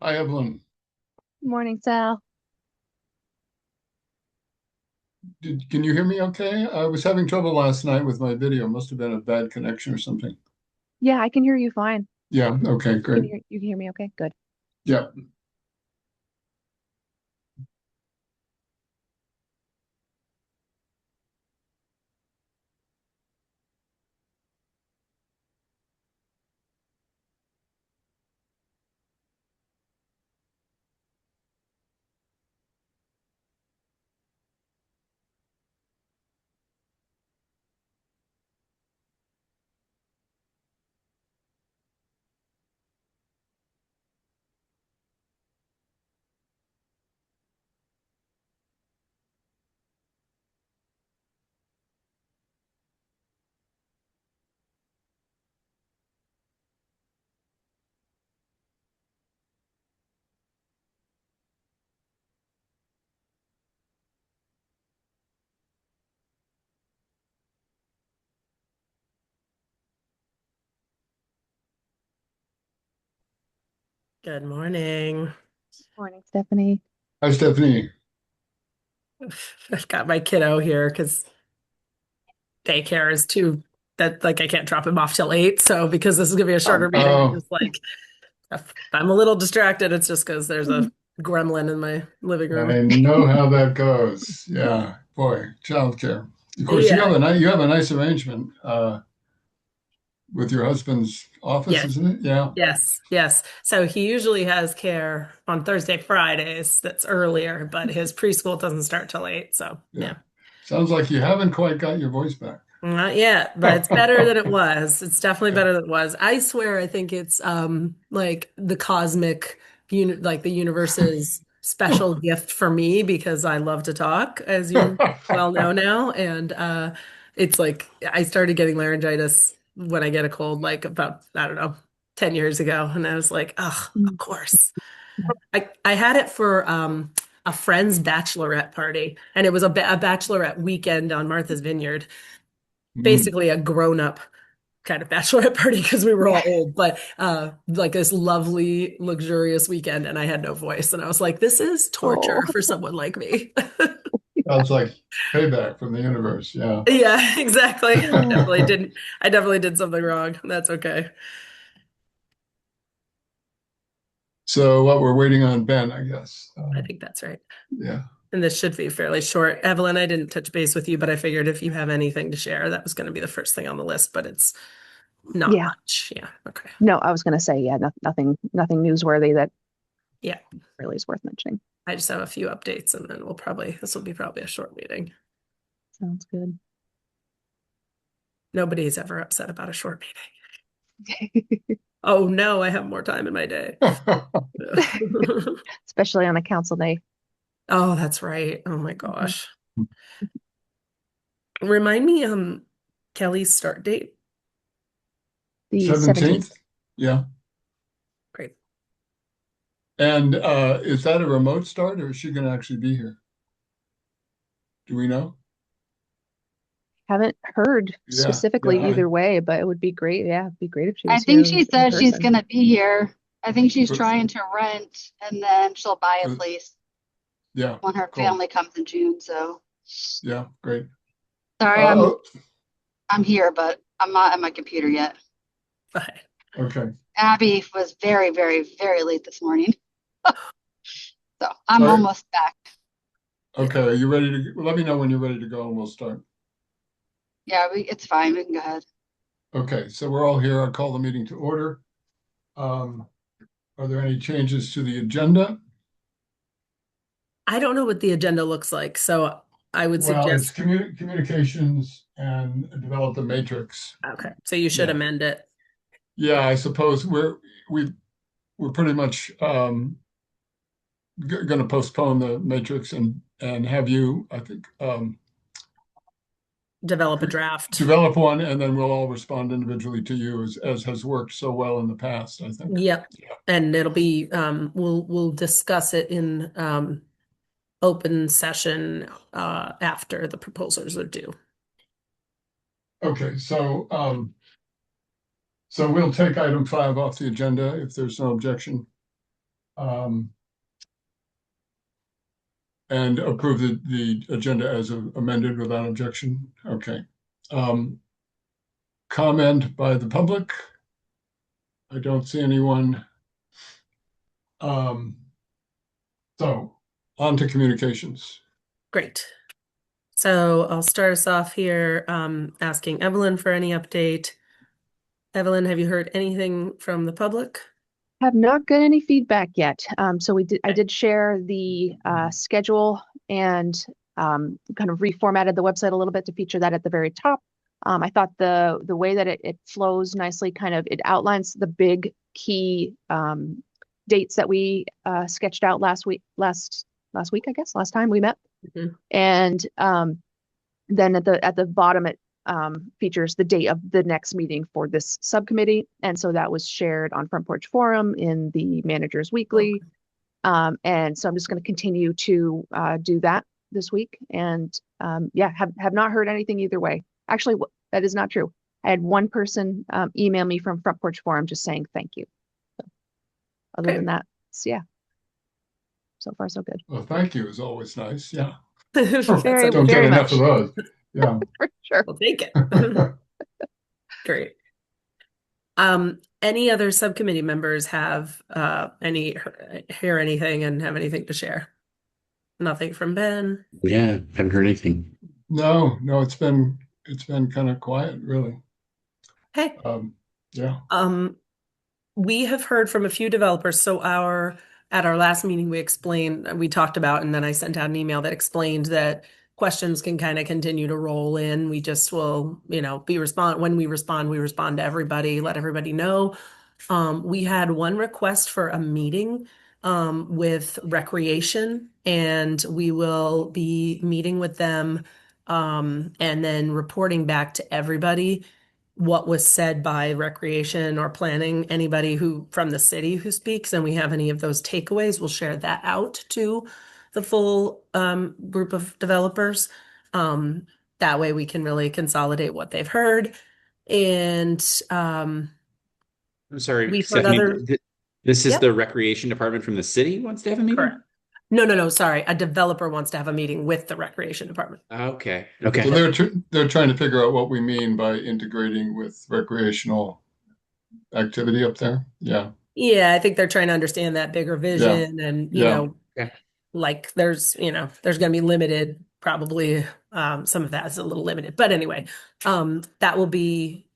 Hi, Evelyn. Morning, Sal. Can you hear me okay? I was having trouble last night with my video. Must have been a bad connection or something. Yeah, I can hear you fine. Yeah, okay, great. You can hear me okay? Good. Yeah. Good morning. Morning, Stephanie. Hi, Stephanie. I've got my kiddo here because daycare is too that like I can't drop him off till 8. So because this is gonna be a shorter meeting, I'm Oh, just like if I'm a little distracted, it's just because there's a gremlin in my living room. I know how that goes. Yeah, boy, childcare. Of course, Yeah. you have a nice arrangement with your husband's office, Yes. isn't it? Yeah, Yes. So he usually has care on Thursday, Fridays. That's earlier, but his preschool doesn't start till 8. So yeah. yeah. Sounds like you haven't quite got your voice back. Not yet, but it's better than it was. It's definitely better than it was. I swear, I think it's like the cosmic like the universe's special gift for me because I love to talk, as you well know now. And it's like I started getting laryngitis when I get a cold, like about, I don't know, 10 years ago. And I was like, oh, of Mm. course. I had it for a friend's bachelorette party, and it was a bachelorette weekend on Martha's Vineyard, Mm. basically a grown-up kind of bachelorette party because we were Yeah. all old, but like this lovely, luxurious weekend, and I had no voice, and I was like, this is Oh, torture for someone like me. Sounds like payback from the universe. Yeah. Yeah, exactly. oh. I definitely did something wrong. That's okay. So what we're waiting on Ben, I guess. I think that's right. Yeah. And this should be fairly short. Evelyn, I didn't touch base with you, but I figured if you have anything to share, that was going to be the first thing on the list, but it's not Yeah. much. Yeah. Okay. No, I was gonna say, yeah, nothing newsworthy that Yeah. really is worth mentioning. I just have a few updates and then this will be probably a short meeting. Sounds good. Nobody's ever upset about a short meeting. Oh no, I have more time in my day. Especially on a council day. Oh, that's right. Oh my Mhm. gosh. Remind me, Kelly's start date. The 17th. 17th? Yeah. Great. And is that a remote start or is she going to actually be here? Do we know? Haven't heard Yeah, specifically yeah. either way, but it would be great. Yeah, it'd be great if she I was think here she in says she's person. gonna be here. I think she's For, trying to rent and then she'll buy a for, place yeah, when her cool. family comes in June. So Yeah, great. sorry, Oh, I'm here, but I'm not at my computer yet. Okay. okay. Abby was very, very, very late this morning. So I'm All right. almost back. Yeah. Okay. Are you ready to let me know when you're ready to go and we'll start. Yeah, it's fine. We can go ahead. Okay, so we're all here. I'll call the meeting to order. Um, are there any changes to the agenda? I don't know what the agenda looks like, so I would Well, it's suggest, communications and develop the matrix. okay, so you should Yeah. amend it. Yeah, I suppose we we're pretty much going to postpone the matrix and have you, I think, Develop a draft. develop one, and then we'll all respond individually to you as has worked so well in the past, I think. Yep. Yeah. And it'll be we'll discuss it in open session after the proposals are due. Okay, so we'll take item 5 off the agenda if there's no objection. Um, and approve the agenda as amended without objection. Okay. Comment by the public? I don't see anyone. So on to communications. Great. So I'll start us off here, asking Evelyn for any update. Evelyn, have you heard anything from the public? Have not got any feedback yet. So I Okay. did share the schedule and kind of reformatted the website a little bit to feature that at the very top. I thought the way that it flows nicely, kind of it outlines the big key dates that we sketched out last week, I guess, last time we met. Mhm. And then at the bottom it features the date of the next meeting for this subcommittee. And so that was shared on Front Porch Forum in the Managers Weekly. And so I'm just going to continue to do that this week. And yeah, have not heard anything either way. Actually, that is not true. I had one person email me from Front Porch Forum just saying thank you. So, other Okay. than that, yeah. So far, so good. Well, thank you is always nice. Yeah. That's Very, Don't very get enough much. of those. Yeah. For sure. We'll take it. Great. Any other subcommittee members have hear anything and have anything to share? Nothing from Ben. Yeah, haven't heard anything. No, it's been kind of quiet, really. Hey, Yeah. we have heard from a few developers. So at our last meeting, we talked about, and then I sent out an email that explained that questions can kind of continue to roll in. We just will, when we respond to everybody, let everybody know. We had one request for a meeting with recreation, and we will be meeting with them and then reporting back to everybody what was said by recreation or planning, anybody who from the city who speaks, and we have any of those takeaways, we'll share that out to the full group of developers. That way we can really consolidate what they've heard. And I'm sorry, we've heard Stephanie. other, This is yep, the recreation department from the city wants to have a meeting? correct. No, sorry. A developer wants to have a meeting with the recreation department. Okay. So Okay. they're trying to figure out what we mean by integrating with recreational activity up there. Yeah. Yeah, I think they're trying to understand that bigger vision and, Yeah. Okay. like there's going to be limited, probably some of that is a little limited. But anyway, that will be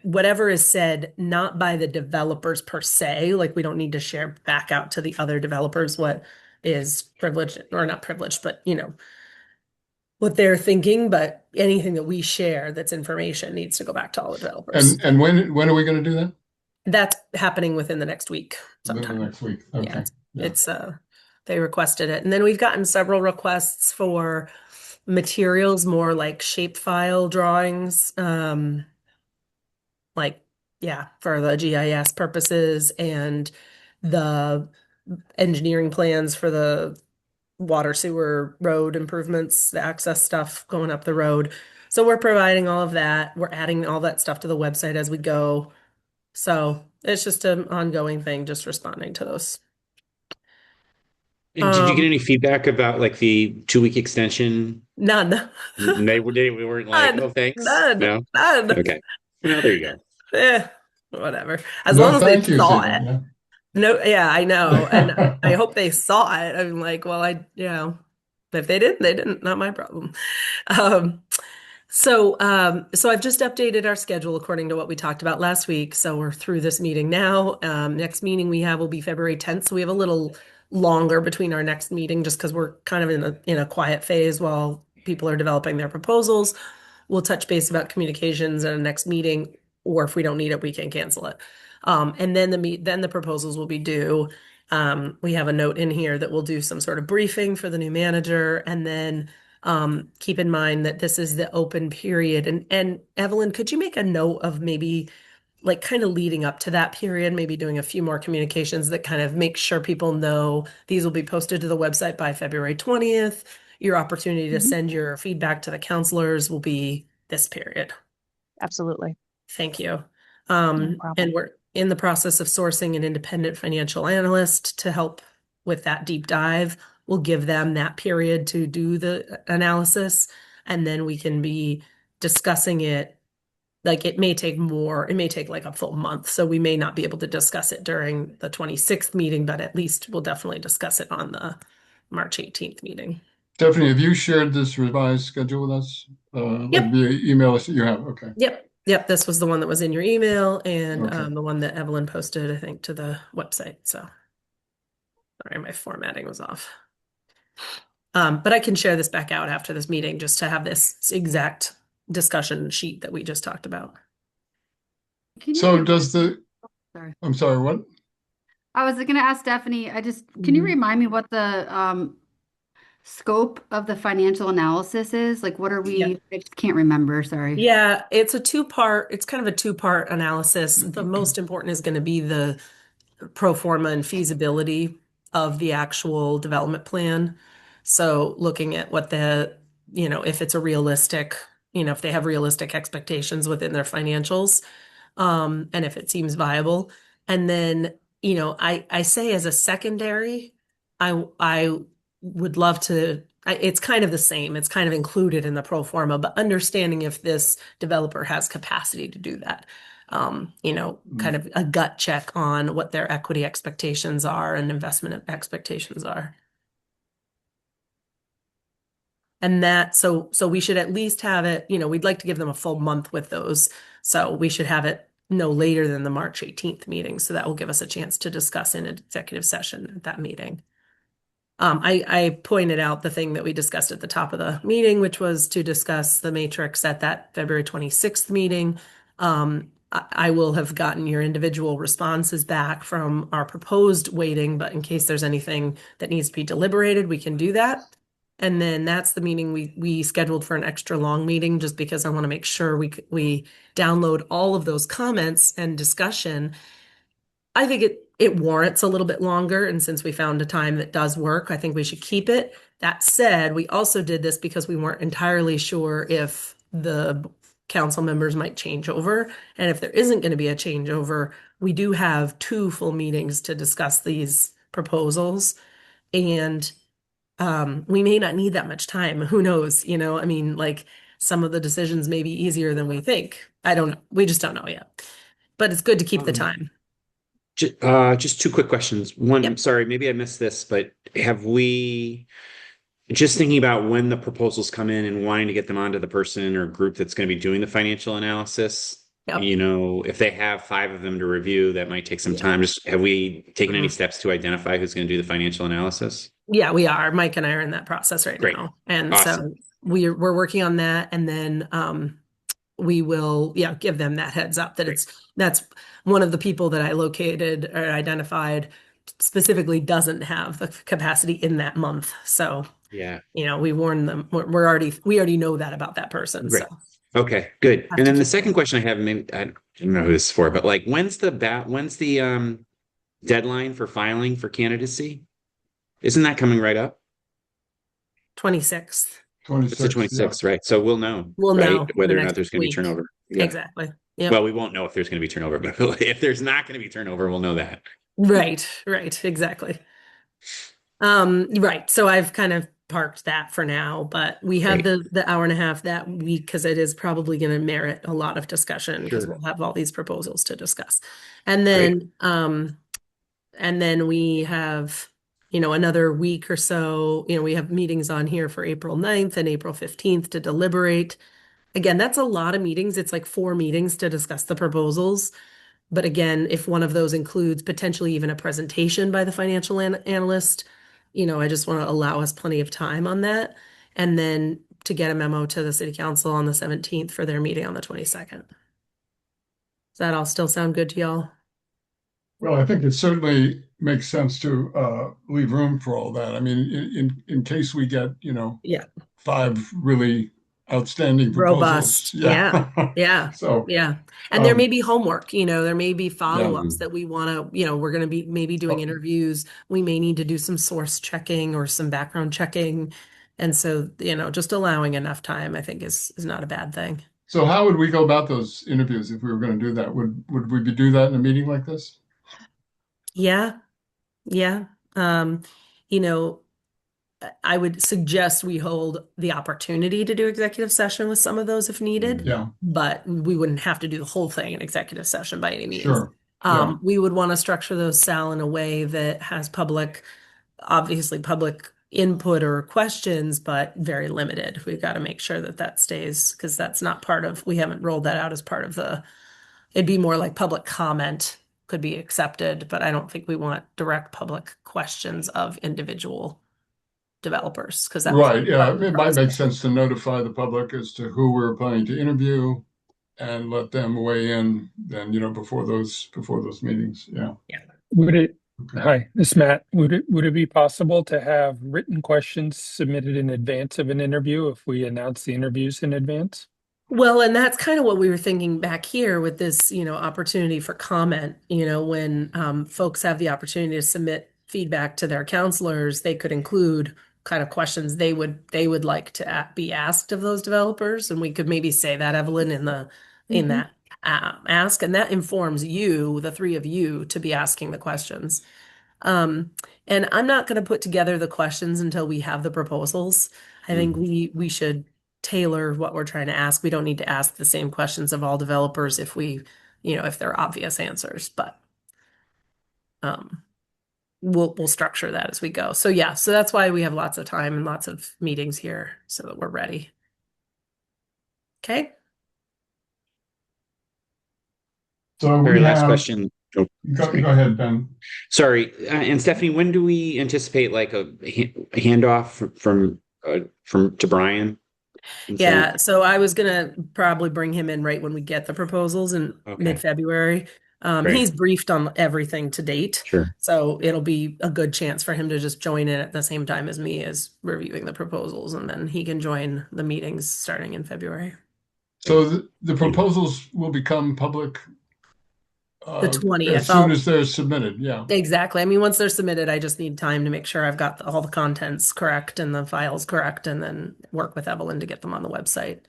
whatever is said, not by the developers per se, like we don't need to share back out to the other developers what is privileged or not privileged, but what they're thinking, but anything that we share that's information needs to go back to all the developers. And when are we going to do that? That's happening within the next week Within sometime. the next week. Okay. Yeah, it's they requested it. And then we've gotten several requests for materials, more like shapefile drawings, for the GIS purposes and the engineering plans for the water sewer road improvements, the access stuff going up the road. So we're providing all of that. We're adding all that stuff to the website as we go. So it's just an ongoing thing, just responding to those. And did you get any feedback about like the 2-week extension? None. We weren't like, oh, thanks. None. No. Okay. Well, there you go. Whatever. As No, long as thank they you, saw Stephen. it. Yeah. No, yeah, I know. And I hope they saw it. I'm like, well, if they didn't, they didn't, not my problem. So I've just updated our schedule according to what we talked about last week. So we're through this meeting now. Next meeting we have will be February 10th. So we have a little longer between our next meeting just because we're kind of in a quiet phase while people are developing their proposals. We'll touch base about communications at a next meeting, or if we don't need it, we can cancel it. And then the proposals will be due. We have a note in here that we'll do some sort of briefing for the new manager, and then keep in mind that this is the open period. And Evelyn, could you make a note of maybe like kind of leading up to that period, maybe doing a few more communications that kind of make sure people know these will be posted to the website by February 20th. Your opportunity to send your feedback to the counselors will be this period. Absolutely. Thank you. No problem. And in the process of sourcing an independent financial analyst to help with that deep dive. We'll give them that period to do the analysis, and then we can be discussing it. Like it may take like a full month. So we may not be able to discuss it during the 26th meeting, but at least we'll definitely discuss it on the March 18th meeting. Stephanie, have you shared this revised schedule with us? Yep. Like via email? You have, okay. Yep. This was the one that was in your email and Okay. the one that Evelyn posted, I think, to the website. So sorry, my formatting was off. But I can share this back out after this meeting just to have this exact discussion sheet that we just talked about. Can you So re- does the, Sorry. I'm sorry, what? I was going to ask Stephanie, can you remind me what the scope of the financial analysis is? Like, what are Yeah. I just can't remember, sorry. Yeah, it's kind of a two-part analysis. The most important is going to be the pro forma and feasibility of the actual development plan. So looking at what if it's a realistic, if they have realistic expectations within their financials, and if it seems viable. And then, I say as a secondary, I would love to, it's kind of the same. It's kind of included in the pro forma, but understanding if this developer has capacity to do that. Kind of a gut check on what their equity expectations are and investment expectations are. And so we should at least have it, we'd like to give them a full month with those. So we should have it no later than the March 18th meeting. So that will give us a chance to discuss in an executive session at that meeting. I pointed out the thing that we discussed at the top of the meeting, which was to discuss the matrix at that February 26th meeting. I will have gotten your individual responses back from our proposed weighting, but in case there's anything that needs to be deliberated, we can do that. And then that's the meeting we scheduled for an extra long meeting, just because I want to make sure we download all of those comments and discussion. I think it warrants a little bit longer, and since we found a time that does work, I think we should keep it. That said, we also did this because we weren't entirely sure if the council members might change over. And if there isn't going to be a changeover, we do have 2 full meetings to discuss these proposals. And we may not need that much time. Who knows? I mean, like some of the decisions may be easier than we think. I don't know. We just don't know yet. But it's good to keep the time. Just 2 quick questions. One, Yep. sorry, maybe I missed this, but have we just thinking about when the proposals come in and wanting to get them onto the person or group that's going to be doing the financial analysis? Yep. If they have 5 of them to review, that might take some Yeah. time. Just have we taken any Mhm. steps to identify who's going to do the financial analysis? Yeah, we are. Mike and I are in that process right Great. now. And Awesome. so we're working on that. And then we will, give them that heads up that that's one of the people that I located or identified specifically doesn't have the capacity in that month. So, Yeah. we warn them. We already know that about that person. Great. So Okay, good. have And to then the keep second going. question I have, maybe I don't know who this is for, but like when's the deadline for filing for candidacy? Isn't that coming right up? 26th. It's the 26th, yeah. 26th, right? So we'll know, We'll right? know in Whether the or not next there's going to be week. turnover. Yeah. Exactly. Yep. Well, we won't know if there's going to be turnover, but if there's not going to be turnover, we'll know that. Right, exactly. Right. So I've kind of parked that for now, but we have Great. the hour and a half that week because it is probably going to merit a lot of discussion because Sure. we'll have all these proposals to discuss. And then we have, another week or so, we have meetings on here for April 9th and April 15th to deliberate. Again, that's a lot of meetings. It's like 4 meetings to discuss the proposals. But again, if one of those includes potentially even a presentation by the financial analyst, I just want to allow us plenty of time on that. And then to get a memo to the city council on the 17th for their meeting on the 22nd. Does that all still sound good to y'all? Well, I think it certainly makes sense to leave room for all that. I mean, in case we get, Yeah. 5 really outstanding proposals. Robust. Yeah. Yeah. So, Yeah. And there um, may be homework, there may be follow-ups Yeah. that we want to, we're going to be maybe doing interviews. We may need to do some source checking or some background checking. And so, just allowing enough time, I think is not a bad thing. So how would we go about those interviews if we were going to do that? Would we do that in a meeting like this? Yeah, yeah. You know, I would suggest we hold the opportunity to do executive session with some of those if needed, Yeah, but we wouldn't have to do the whole thing in executive session by any means. sure. Yeah. We would want to structure those, Sal, in a way that has obviously public input or questions, but very limited. We've got to make sure that that stays, because that's not we haven't rolled that out as part of it'd be more like public comment could be accepted, but I don't think we want direct public questions of individual developers, because that was Right, yeah, part of the it might make process. sense to notify the public as to who we're planning to interview and let them weigh in then, before those meetings, yeah. Would it, Okay. hi, this is Matt. Would it be possible to have written questions submitted in advance of an interview if we announce the interviews in advance? Well, and that's kind of what we were thinking back here with this, opportunity for comment. When folks have the opportunity to submit feedback to their counselors, they could include kind of questions they would like to be asked of those developers, and we could maybe say that, Evelyn, in that ask, and that informs you, the three of you, to be asking the questions. And I'm not going to put together the questions until we have the proposals. I think we should tailor what we're trying to ask. We don't need to ask the same questions of all developers if if they're obvious answers, but we'll structure that as we go. So yeah, so that's why we have lots of time and lots of meetings here so that we're ready. Okay. So Very we last have, question. Oh, go ahead, Ben. sorry. And Stephanie, when do we anticipate like a handoff from to Brian? And so- Yeah, so I was gonna probably bring him in right when we get the proposals in Okay. mid-February. Great. He's briefed on everything to date. Sure. So it'll be a good chance for him to just join in at the same time as me as reviewing the proposals, and then he can join the meetings starting in February. So the proposals will become public The 20th. as soon as they're submitted, yeah. Exactly. I mean, once they're submitted, I just need time to make sure I've got all the contents correct and the files correct, and then work with Evelyn to get them on the website.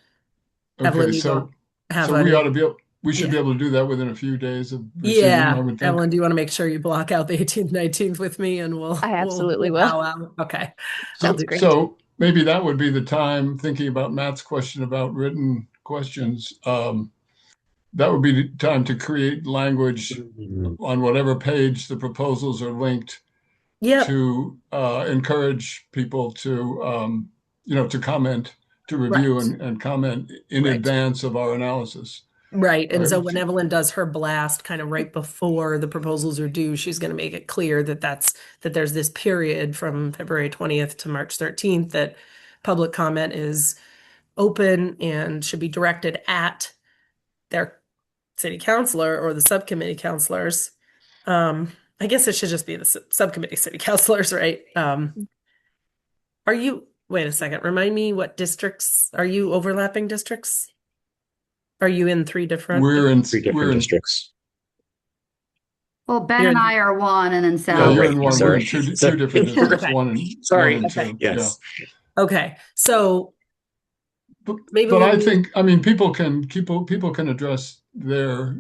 Evelyn, Okay, you so don't have we any- ought to we should be Yeah. able to do that within a few days of receiving them, I Yeah, would think. Evelyn, do you want to make sure you block out the 18th, 19th with me, and I absolutely will. bow out? Okay. Sounds great. So maybe that would be the time, thinking about Matt's question about written questions. That would be the time to create language on whatever page the proposals are linked Yeah, to encourage people to, to comment, to review Right. and comment in Right. advance of our analysis. right. And so Right. when Evelyn does her blast kind of right before the proposals are due, she's going to make it clear that there's this period from February 20th to March 13th that public comment is open and should be directed at their city councilor or the subcommittee councilors. I guess it should just be the subcommittee city councilors, right? Wait a second, remind me, what districts, are you overlapping districts? Are you in three different? We're in Three different districts. Well, Ben You're and in- I are one, and then Yeah, Sal. you're right, in one, we're sorry. in two Sorry. different districts, Okay. one and Sorry. one and Okay. two. Yes. Okay, so maybe But I we- think, I mean, people can address their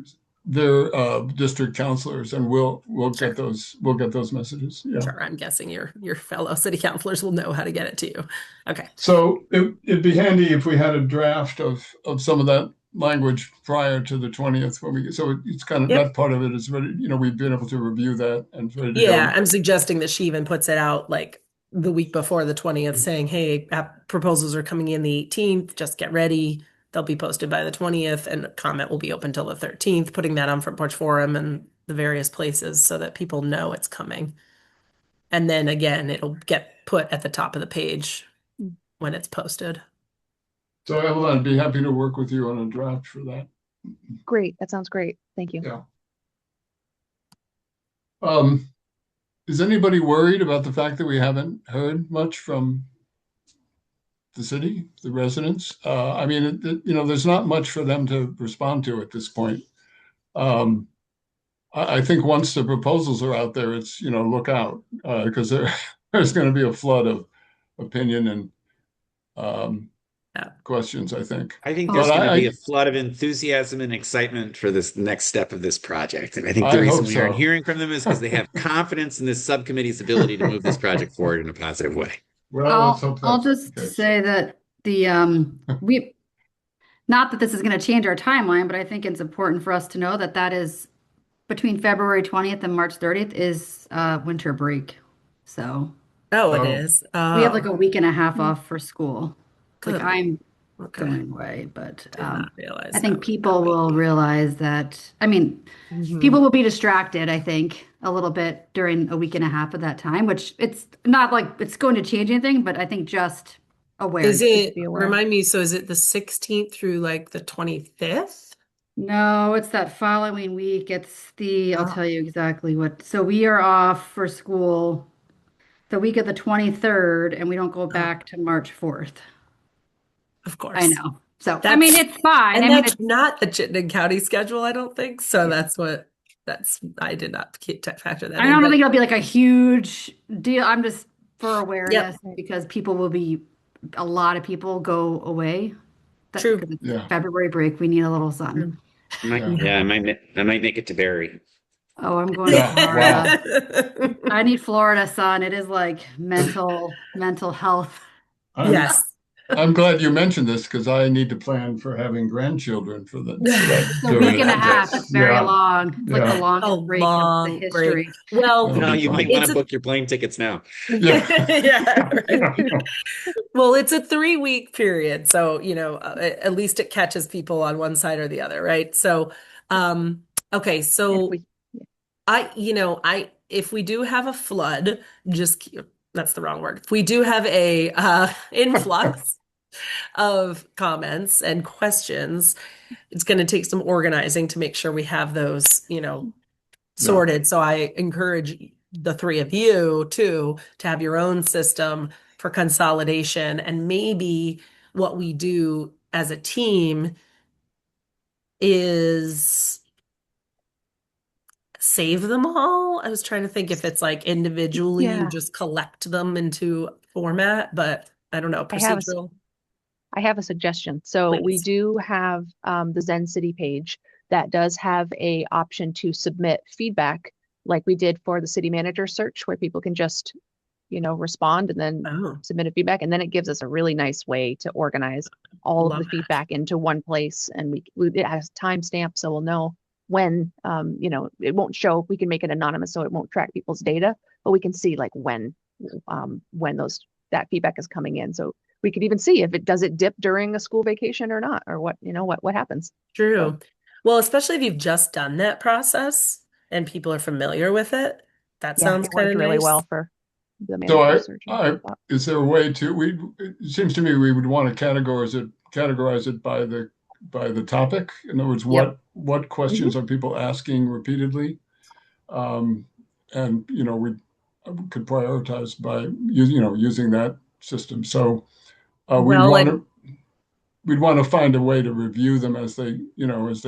district counselors, and we'll Sure. get those messages. Yeah. Sure, I'm guessing your fellow city councilors will know how to get it to you. Okay. So it'd be handy if we had a draft of some of that language prior to the 20th so it's kind of Yep. that part of it is ready. We've been able to review that and it's ready to Yeah, go. I'm suggesting that she even puts it out like the week before the 20th, saying, hey, proposals are coming in the 18th, just get ready. They'll be posted by the 20th, and comment will be open till the 13th, putting that on Front Porch Forum and the various places so that people know it's coming. And then again, it'll get put at the top of the page when it's posted. So Evelyn, I'd be happy to work with you on a draft for that. Great. That sounds great. Thank you. Yeah. Is anybody worried about the fact that we haven't heard much from the city, the residents? I mean, there's not much for them to respond to at this point. I think once the proposals are out there, it's, look out, because there's going to be a flood of opinion and questions, I think. I think Oh, there's But going to be I a flood of enthusiasm and excitement for this next step of this project. And I think the I reason hope we aren't so. hearing from them is because they have confidence in this subcommittee's ability to move this project forward in a positive way. Well, let's I'll hope I'll that's just the case. say that the we not that this is going to change our timeline, but I think it's important for us to know that that is between February 20th and March 30th is winter break. So Oh, it Oh, is. we have like a Oh, week and a half off for school. Like good. I'm Okay. going away, but Did not realize I that think was that people week. will realize that, I mean, Mhm. people will be distracted, I think, a little bit during a week and a half of that time, which it's not like it's going to change anything, but I think just Is awareness. it, be aware. remind me, so is it the 16th through like the 25th? No, it's that following week. It's the, I'll Oh, tell you exactly what. So we are off for school the week of the 23rd, and we don't go oh, back to March 4th. of I course. know. So, I mean, That's, it's fine. I and mean, that's it's, not the Chittenden County schedule, I don't think. So yeah. I did not factor that I in, don't but think it'll be like a huge deal. I'm just for yep, awareness because people will be, a lot of people go away. That true. because it's yeah, February break, we need a little sun. True. yeah, Yeah, I might make it to Barry. Oh, I'm going to yeah. Wow. Florida. I need Florida sun. It is like mental health. I'm Yes. I'm glad you mentioned this because I need to plan for having grandchildren for that It's a week period. and a half. Yes. It's very Yeah. long. It's like the Yeah. A longest break of the long break. history. Well, That'll No, be you might fun. want it's to a book your plane tickets now. Yeah. yeah, right. Well, it's a 3-week period, so at least it catches people on one side or the other, right? So, okay, And if so we, if we do have a flood, just that's the wrong word. If we do have a influx of comments and questions, it's going to take some organizing to make sure we have those, Yeah. sorted. So I encourage the three of you too to have your own system for consolidation. And maybe what we do as a team is save them all. I was trying to think if it's like individually you yeah, just collect them into format, but I don't know, I have a, procedural, I have a suggestion. So we please. do have the Zen City page that does have a option to submit feedback like we did for the city manager search where people can just, respond and then Oh, submit a feedback. And then it gives us a really nice way to organize all of love the that. feedback into one place. And it has timestamps, so we'll know when, it won't show, we can make it anonymous so it won't track people's data, but we can see like when that feedback is coming in. So we could even see if it dip during a school vacation or not, or what happens. True. Well, especially if you've just done that process and people are familiar with it, that Yeah, sounds it kind worked of really nice. well for the So manager searching. is there a way it seems to me we would want to categorize it by the topic. In other words, Yep. what questions are people asking repeatedly? Um, and we could prioritize by using that system. So Well, and we'd want to find a way to review them as they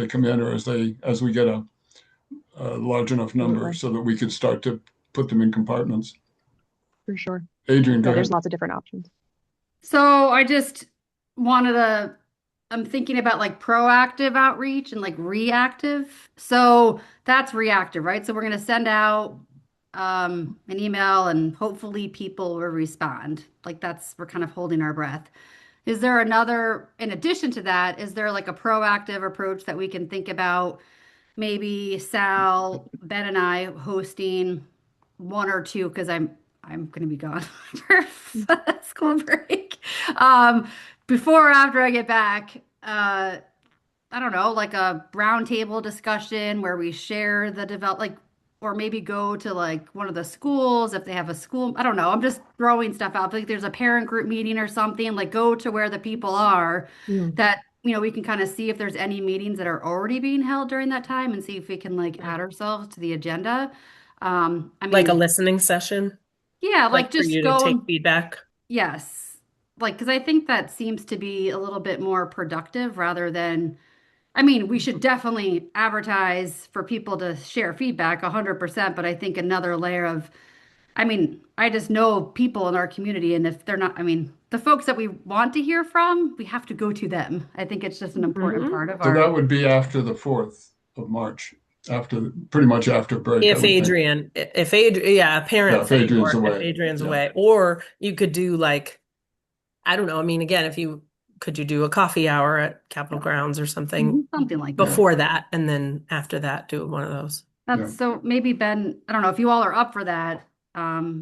come in or as we get a large enough number Absolutely. so that we could start to put them in compartments. For sure. Adrian, go Yeah, there's ahead. lots of different options. So I just wanted to, I'm thinking about like proactive outreach and like reactive. So that's reactive, right? So we're going to send out an email and hopefully people will respond. Like we're kind of holding our breath. Is there another, in addition to that, is there like a proactive approach that we can think about? Maybe Sal, Ben, and I hosting one or two because I'm going to be gone for school break. Um, Before or after I get back, I don't know, like a roundtable discussion where we share the or maybe go to like one of the schools if they have a school. I don't know. I'm just throwing stuff out. Like there's a parent group meeting or something, like go to where the people are mm, that, we can kind of see if there's any meetings that are already being held during that time and see if we can like add ourselves to the agenda. I like a mean, listening session, yeah, like like for just you to go take and feedback. yes. Like, because I think that seems to be a little bit more productive rather than, I mean, we should definitely advertise for people to share feedback 100%, but I think another layer of, I mean, I just know people in our community, and if they're not, I mean, the folks that we want to hear from, we have to go to them. I think it's just an important Mhm. part of So that our, would be after the 4th of March, pretty much after break, I If would think. Adrian, if Adrian, yeah, a parent Yeah, if thing, Adrian's or if away. Adrian's Yeah. away, or you could do like, I don't know. I mean, again, could you do a coffee hour at Capitol Grounds or something something like that. before that, and then after that, do one of those. Yeah. So maybe Ben, I don't know if you all are up for that.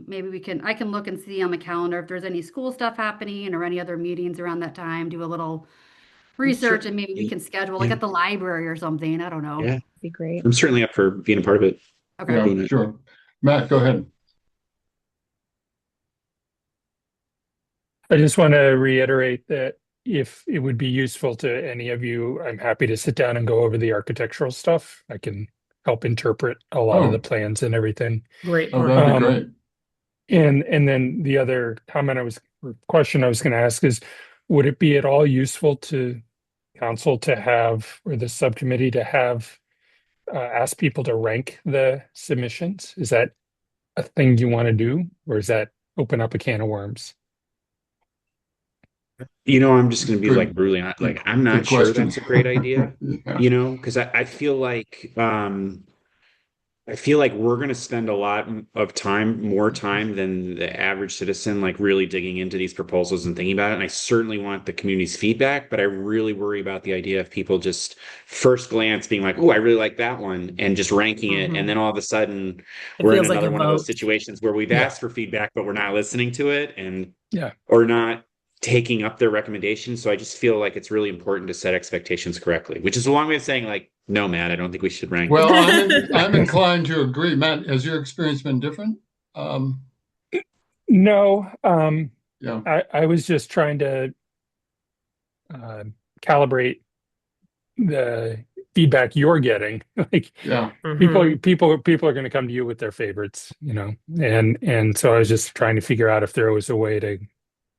Maybe I can look and see on the calendar if there's any school stuff happening or any other meetings around that time, do a little research, and maybe we can schedule like Yeah. at the library or something. I don't know. Yeah, Be great. I'm certainly up for being a part of it. Okay. Yeah, Doing it. sure. Matt, go ahead. I just want to reiterate that if it would be useful to any of you, I'm happy to sit down and go over the architectural stuff. I can help interpret a lot of the plans and everything. Great Oh, point. that'd be Um, great. And then the other question I was going to ask is, would it be at all useful to council to have, or the subcommittee to have, ask people to rank the submissions? Is that a thing you want to do, or is that open up a can of worms? I'm just going to be Good- like brutally honest. Like, I'm Good not sure question. that's a great idea, Yeah. because I feel like we're going to spend a lot of time, more time than the average citizen, like really digging into these proposals and thinking about it. And I certainly want the community's feedback, but I really worry about the idea of people just first glance being like, "Oh, I really like that one," and just ranking it. Mhm. And then all of a sudden, It we're in feels like another a one of those vote. situations where we've Yeah. asked for feedback, but we're not listening to it, Yeah. or not taking up their recommendations. So I just feel like it's really important to set expectations correctly, which is a long way of saying, like, no, Matt, I don't think we should rank. Well, I'm inclined to agree. Matt, has your experience been different? No, Yeah. I was just trying to calibrate the feedback you're getting. Like, Yeah. Mhm. people are going to come to you with their favorites, and so I was just trying to figure out if there was a way to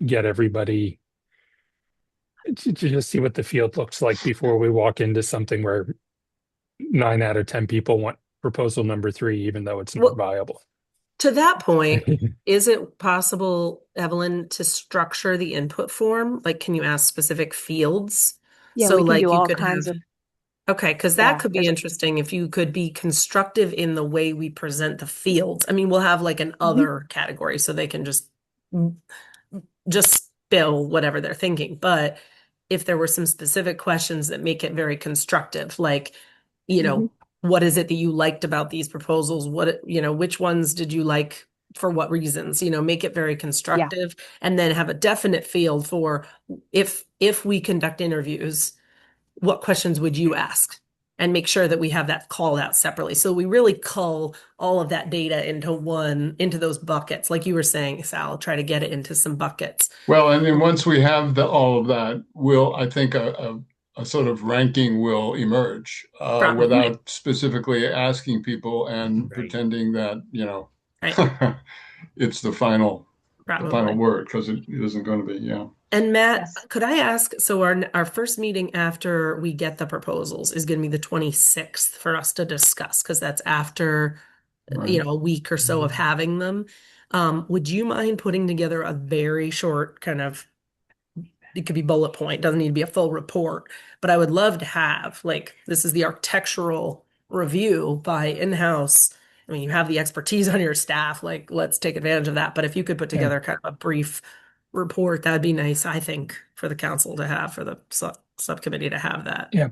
get everybody to just see what the field looks like before we walk into something where 9 out of 10 people want proposal number 3, even though it's Well, not viable. To that point, is it possible, Evelyn, to structure the input form? Like, can you ask specific fields? Yeah, So, we can like, do you all could kinds have, of, okay, because that yeah, could be there's- interesting if you could be constructive in the way we present the fields. I mean, we'll have like an other category so they can just spill whatever they're thinking. But if there were some specific questions that make it very constructive, like, what is it that you liked about these proposals? Which ones did you like for what reasons? Make it very constructive, and then have a definite field for if we conduct interviews, what questions would you ask? And make sure that we have that called out separately. So we really cull all of that data into those buckets. Like you were saying, Sal, try to get it into some buckets. Well, and then once we have all of that, I think a sort of ranking will emerge Probably. without specifically asking people and Right. pretending that, Right. it's the final Probably. word, because it isn't going to be. Yeah. And Matt, Yes. could I ask, so our first meeting after we get the proposals is going to be the 26th for us to discuss, because that's after, Right. a week or so of having them. Would you mind putting together a very short kind of, it could be bullet point, doesn't need to be a full report, but I would love to have, like, this is the architectural review by in-house. I mean, you have the expertise on your staff, like, let's take advantage of that. But if you could put Yeah. together kind of a brief report, that'd be nice, I think, for the council to have, for the subcommittee to have that. Yeah.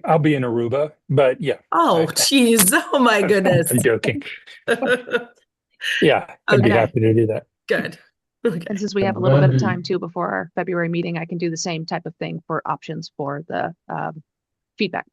I'll be in Aruba, but yeah. Oh, geez. Oh, my goodness. I'm joking. Yeah, I'd be Okay. happy to do that. Good. Okay. and since we have a little bit of That'd be- time too before our February meeting, I can do the same type of thing for options for the feedback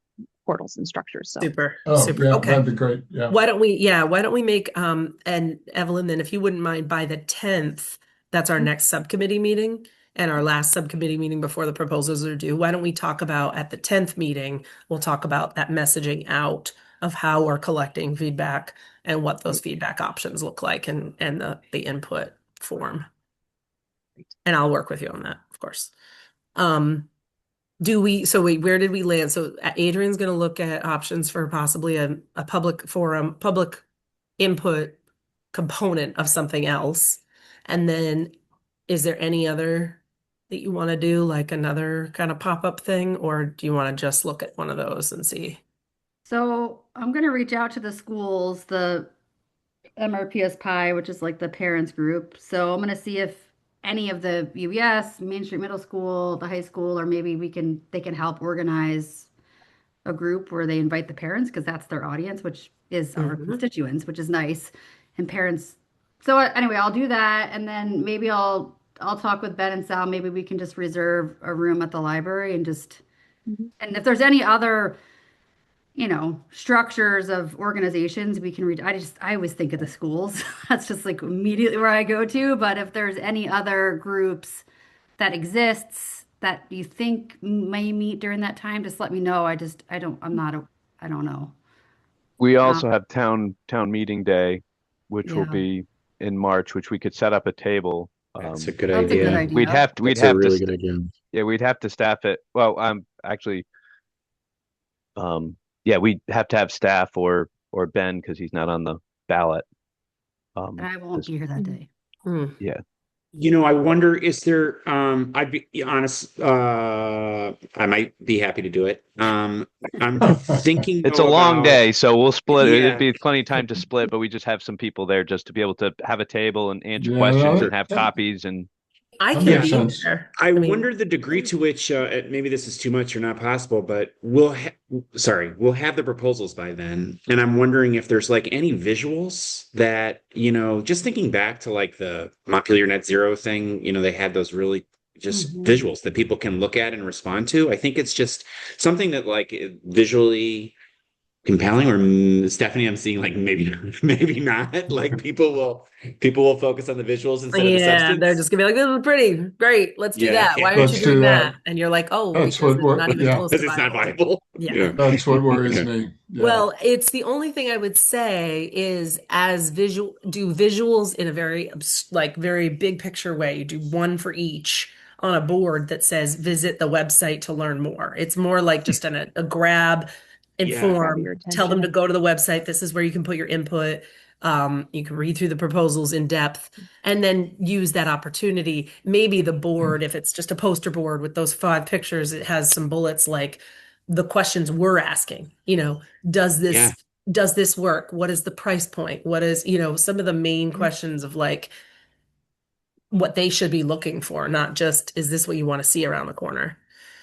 portals and structures. So Super. Oh, Super. yeah, Okay. that'd be great. Yeah. Why don't we make, and Evelyn, then if you wouldn't mind, by the 10th, that's our next subcommittee meeting and our last subcommittee meeting before the proposals are due. Why don't we talk about at the 10th meeting, we'll talk about that messaging out of how we're collecting feedback and what those feedback options look like, and the input form. And I'll work with you on that, of course. Where did we land? So Adrian's going to look at options for possibly a public forum, public input component of something else. And then is there any other that you want to do, like another kind of pop-up thing, or do you want to just look at one of those and see? So I'm going to reach out to the schools, the MRPS Pi, which is like the parents group. So I'm going to see if any of the UES, Main Street Middle School, the high school, or maybe they can help organize a group where they invite the parents because that's their audience, which is our Mhm. constituents, which is nice. And parents. So anyway, I'll do that, and then maybe I'll talk with Ben and Sal. Maybe we can just reserve a room at the library and just Mhm. and if there's any other structures of organizations we can read. I always think of the schools. That's just like immediately where I go to. But if there's any other groups that exists that you think may meet during that time, just let me know. I don't know. We Um, also have town meeting day, which will yeah, be in March, which we could set up a table. That's a good that's a good idea. We'd idea. we'd That's a have to, really good idea. yeah, we'd have to staff it. Well, actually, yeah, we'd have to have staff or Ben because he's not on the ballot. And I won't This, be here that day. Hmm. yeah, I wonder, is there, I'd be honest, I might be happy to do it. I'm thinking it's a though long about, day, so we'll split it. It'd yeah, be plenty of time to split, but we just have some people there just to be able to have a table and answer Yeah, questions that, and have that, copies and I that can makes be sense. there. I I mean, wonder the degree to which maybe this is too much or not possible, but we'll have the proposals by then, and I'm wondering if there's like any visuals that just thinking back to like the Montpelier Net Zero thing, they had those really just mhm. visuals that people can look at and respond to. I think it's just something that like visually compelling, or Stephanie, I'm seeing like maybe maybe not. Like people will focus on the visuals instead of the Yeah, they're substance. just gonna be like, "This is pretty great. Let's do Yeah, that. yeah. Why aren't you Let's do doing that. that?" And you're like, "Oh, That's because what it's not even yeah, close to Because it's not viable." viable. Yeah. that's what worries Yeah. me. Yeah. Well, it's the only thing I would say is do visuals in a very like very big picture way. You do one for each on a board that says visit the website to learn more. It's more like just a grab, Yeah. Grab your inform, tell them to attention. go to the website. This is where you can put your input. You can read through the proposals in depth and then use that opportunity. Maybe the board, if it's just a poster board with those 5 pictures, it has some bullets like the questions we're asking, does Yeah. this work? What is the price point? What is, some of the main questions of like what they should be looking for, not just, is this what you want to see around the corner?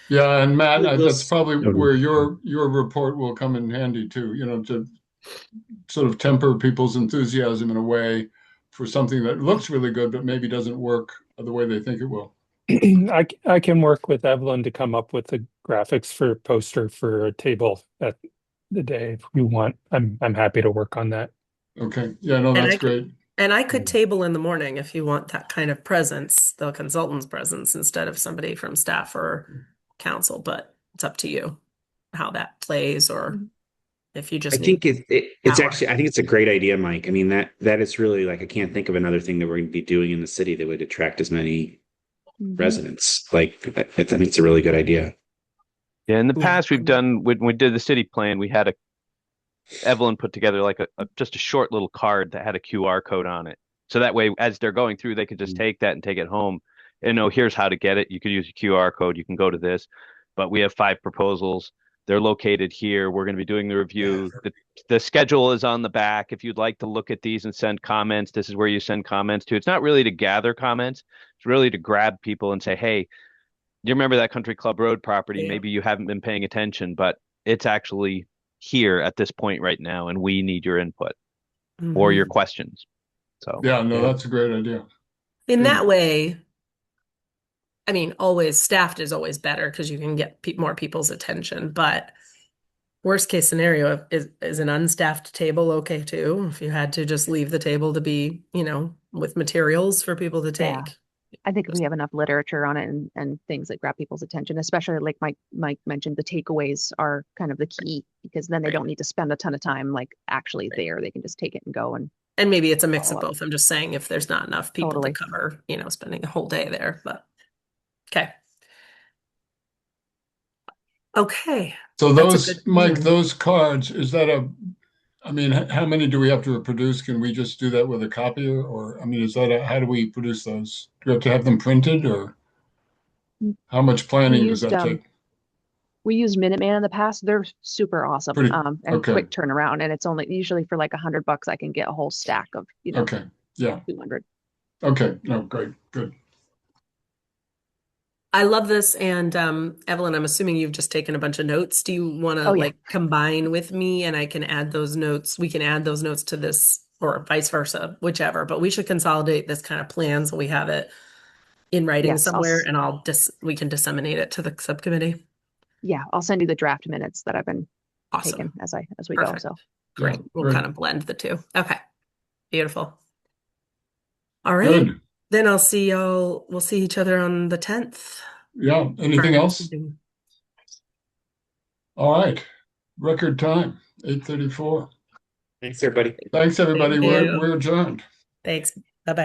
Yeah, and Matt, We'll that's s- probably um, where your report will come in handy too, to sort of temper people's enthusiasm in a way for something that looks really good, but maybe doesn't work the way they think it will. I can work with Evelyn to come up with the graphics for a poster for a table at the day if you want. I'm happy to work on that. Okay. Yeah, no, And that's I could, great. and I could table in the morning if you want that kind of presence, the consultant's presence instead of somebody from staff or council, but it's up to you how that plays or Mhm. if you I just need think it's power. actually, I think it's a great idea, Mike. I mean, that is really like, I can't think of another thing that we're going to be doing in the city that would attract as many Mhm. residents. Like, I think it's a really good idea. yeah. In the Yeah. past, we've done when we did the city plan, we had Evelyn put together like just a short little card that had a QR code on it. So that way, as they're going through, they could just take that and take it home. And here's how to get it. You could use a QR code. You can go to this. But we have 5 proposals. They're located here. We're going to be doing the review. The schedule is on the back. If you'd like to look at these and send comments, this is where you send comments to. It's not really to gather comments. It's really to grab people and say, hey, you remember that Country Club Road property? Yeah. Maybe you haven't been paying attention, but it's actually here at this point right now, and we need your input or your Mhm. questions. So Yeah, no, Yeah. that's a great idea. In that way, I mean, always staffed is always better because you can get more people's attention. But worst case scenario is an unstaffed table okay too? If you had to just leave the table to be, with materials for people to Yeah. take. I think if we have enough literature on it and things that grab people's attention, especially like Mike mentioned, the takeaways are kind of the key because then they Right. don't need to spend a ton of time like actually Right. there. They can just take it and go and And maybe it's a mix of follow up. both. I'm just saying if there's not enough people Totally. to cover, spending a whole day there. But okay. Okay. So That's a those, good. Mike, those cards, is that I mean, how many do we have to produce? Can we just do that with a copier? Or, I mean, how do we produce those? Do we have to have them printed, or how much planning does that take? We used Minuteman in the past. They're super awesome, and okay. quick turnaround. And it's only usually for like $100, I can get a whole stack of, Okay. Yeah. 200. Okay. No, great. Good. I love this. And Evelyn, I'm assuming you've just taken a bunch of notes. Do you want to Oh, yeah. like combine with me and I can add those notes? We can add those notes to this or vice versa, whichever, but we should consolidate this kind of plan so we have it in writing Yes, somewhere and we can disseminate it to the subcommittee. Yeah, I'll send you the draft minutes that I've been Awesome. taking as we go. Perfect. So Great. Yeah, We'll great. kind of blend the two. Okay. Beautiful. All right. Good. Then we'll see each other on the 10th. Yeah. Anything else? All right. Record time, 8:34. Thanks, everybody. Thanks, everybody. Thank you. We're adjourned. Thanks.